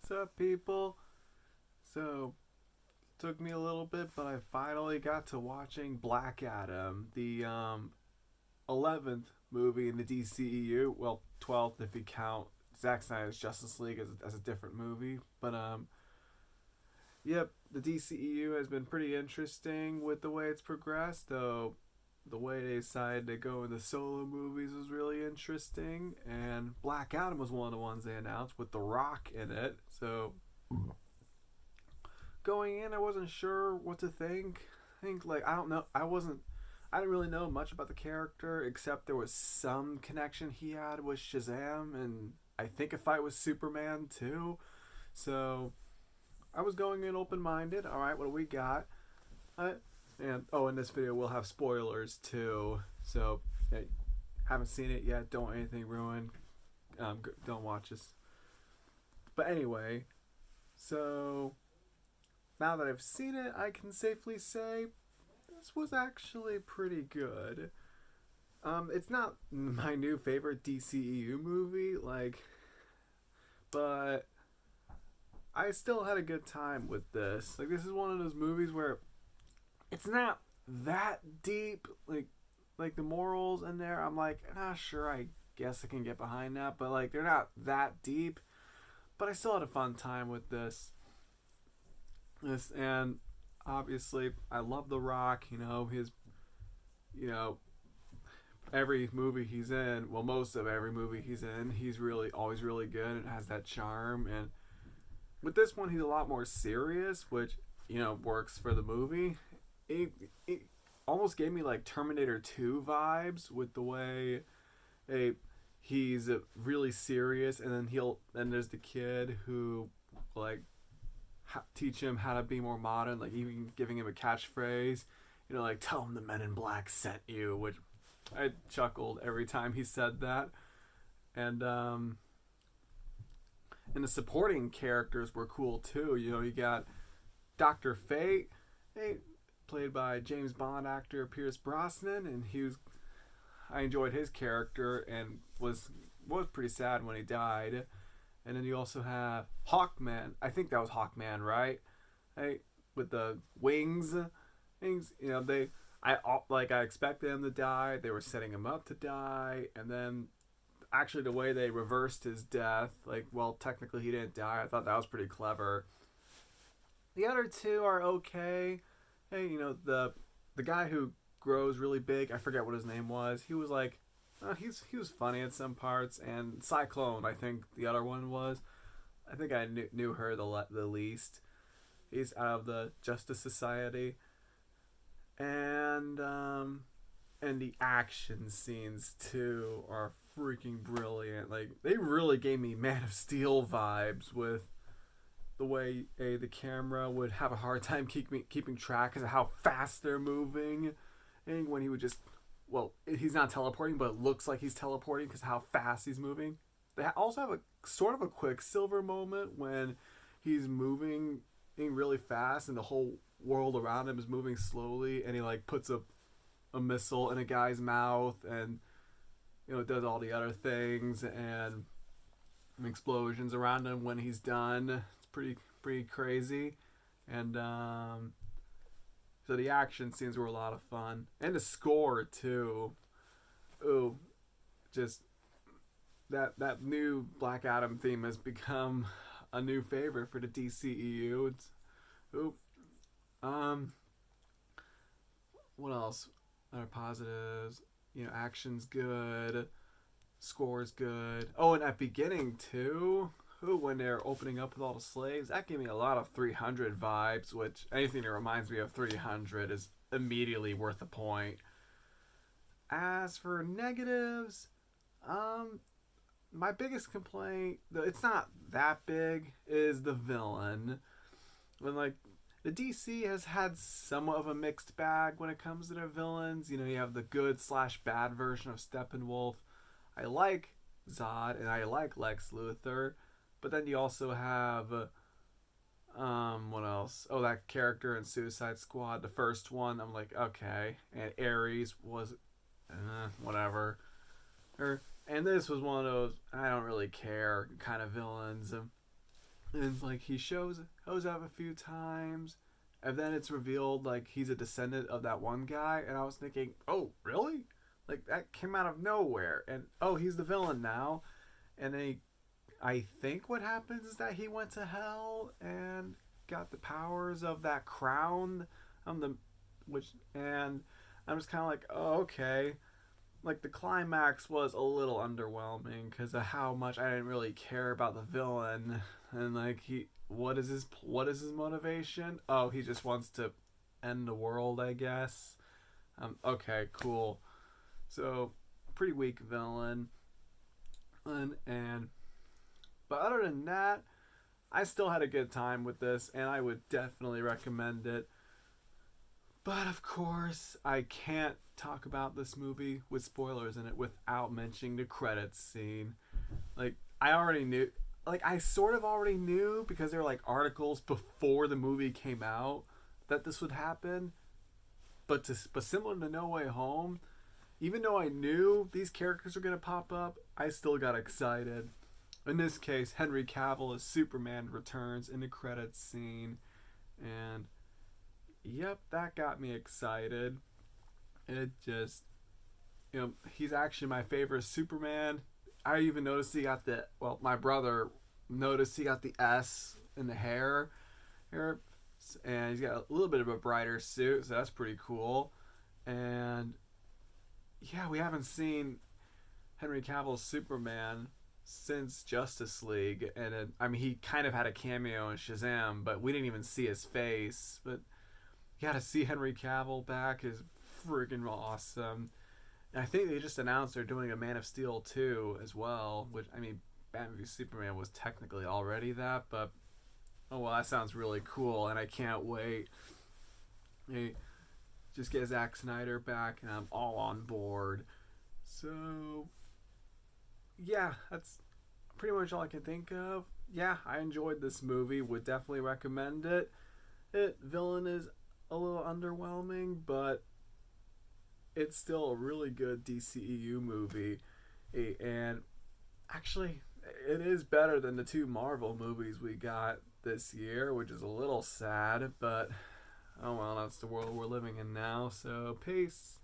What's up, people? So, took me a little bit, but I finally got to watching Black Adam, the 11th movie in the DCEU. Well, 12th if you count Zack Snyder's Justice League as a different movie. But yep, the DCEU has been pretty interesting with the way it's progressed. Though the way they decided to go into solo movies was really interesting, and Black Adam was one of the ones they announced with The Rock in it. So going in, I wasn't sure what to think. I think like I don't know. I didn't really know much about the character except there was some connection he had with Shazam, and I think a fight with Superman too. So I was going in open minded. All right, what do we got? And oh, in this video we'll have spoilers too. So hey, haven't seen it yet. Don't want anything ruined. Don't watch this. But anyway, so now that I've seen it, I can safely say this was actually pretty good. It's not my new favorite DCEU movie, but I still had a good time with this. Like, this is one of those movies where it's not that deep. Like the morals in there, I'm like, sure, I guess I can get behind that, but like they're not that deep. But I still had a fun time with this, and obviously I love The Rock. You know, every movie he's in, well, most of every movie he's in, he's really always really good and has that charm. And with this one, he's a lot more serious, which works for the movie. It almost gave me like Terminator 2 vibes with the way he's really serious, and then there's the kid who like teach him how to be more modern, like even giving him a catchphrase, like tell him the Men in Black sent you, which I chuckled every time he said that. And and the supporting characters were cool too. You got Dr. Fate, played by James Bond actor Pierce Brosnan, and I enjoyed his character and was pretty sad when he died. And then you also have Hawkman. I think that was Hawkman, right? With the wings, things. I expected him to die. They were setting him up to die, and then actually the way they reversed his death, technically he didn't die. I thought that was pretty clever. The other two are okay. The guy who grows really big. I forget what his name was. He was like, he was funny at some parts. And Cyclone, I think the other one was. I think I knew her the least. He's out of the Justice Society, and the action scenes too are freaking brilliant. Like, they really gave me Man of Steel vibes with the way the camera would have a hard time keeping track of how fast they're moving, and when he would just, well, he's not teleporting, but it looks like he's teleporting because how fast he's moving. They also have a sort of a Quicksilver moment when he's moving really fast and the whole world around him is moving slowly, and he puts a missile in a guy's mouth, and does all the other things, and explosions around him when he's done. It's pretty crazy. And so the action scenes were a lot of fun, and the score too. Ooh, just that new Black Adam theme has become a new favorite for the DCEU. It's ooh, um, what else? Other positives. Action's good, score's good. Oh, and at beginning too. Ooh, when they're opening up with all the slaves, that gave me a lot of 300 vibes. Which anything that reminds me of 300 is immediately worth a point. As for negatives, my biggest complaint, though it's not that big, is the villain. When the DC has had somewhat of a mixed bag when it comes to their villains. You have the good / bad version of Steppenwolf. I like Zod and I like Lex Luthor, but then you also have what else? Oh, that character in Suicide Squad, the first one. I'm like, okay, and Ares was whatever. And this was one of those I don't really care kind of villains. And it's like he shows up a few times, and then it's revealed like he's a descendant of that one guy, and I was thinking, oh really? Like that came out of nowhere, and oh he's the villain now, and then I think what happens is that he went to hell and got the powers of that crown, the which and I'm just kind of like, oh okay, like the climax was a little underwhelming because of how much I didn't really care about the villain, and like what is his motivation? Oh, he just wants to end the world, I guess. Okay, cool. So pretty weak villain, and but other than that, I still had a good time with this, and I would definitely recommend it. But of course, I can't talk about this movie with spoilers in it without mentioning the credits scene. Like, I already knew, like, I sort of already knew because there were like articles before the movie came out that this would happen. But similar to No Way Home, even though I knew these characters were gonna pop up, I still got excited. In this case, Henry Cavill as Superman returns in the credits scene, and yep, that got me excited. It just, he's actually my favorite Superman. I even noticed he got my brother noticed he got the S in the hair here, and he's got a little bit of a brighter suit, so that's pretty cool. And yeah, we haven't seen Henry Cavill's Superman since Justice League, and I mean, he kind of had a cameo in Shazam, but we didn't even see his face. But yeah, to see Henry Cavill back is freaking awesome. And I think they just announced they're doing a Man of Steel 2 as well, which, I mean, Batman v Superman was technically already that, but oh well, that sounds really cool, and I can't wait. Hey, just get Zack Snyder back, and I'm all on board. So, yeah, that's pretty much all I can think of. Yeah, I enjoyed this movie. Would definitely recommend it. Villain is a little underwhelming, but it's still a really good DCEU movie. And actually, it is better than the two Marvel movies we got this year, which is a little sad, but oh well, that's the world we're living in now. So, peace.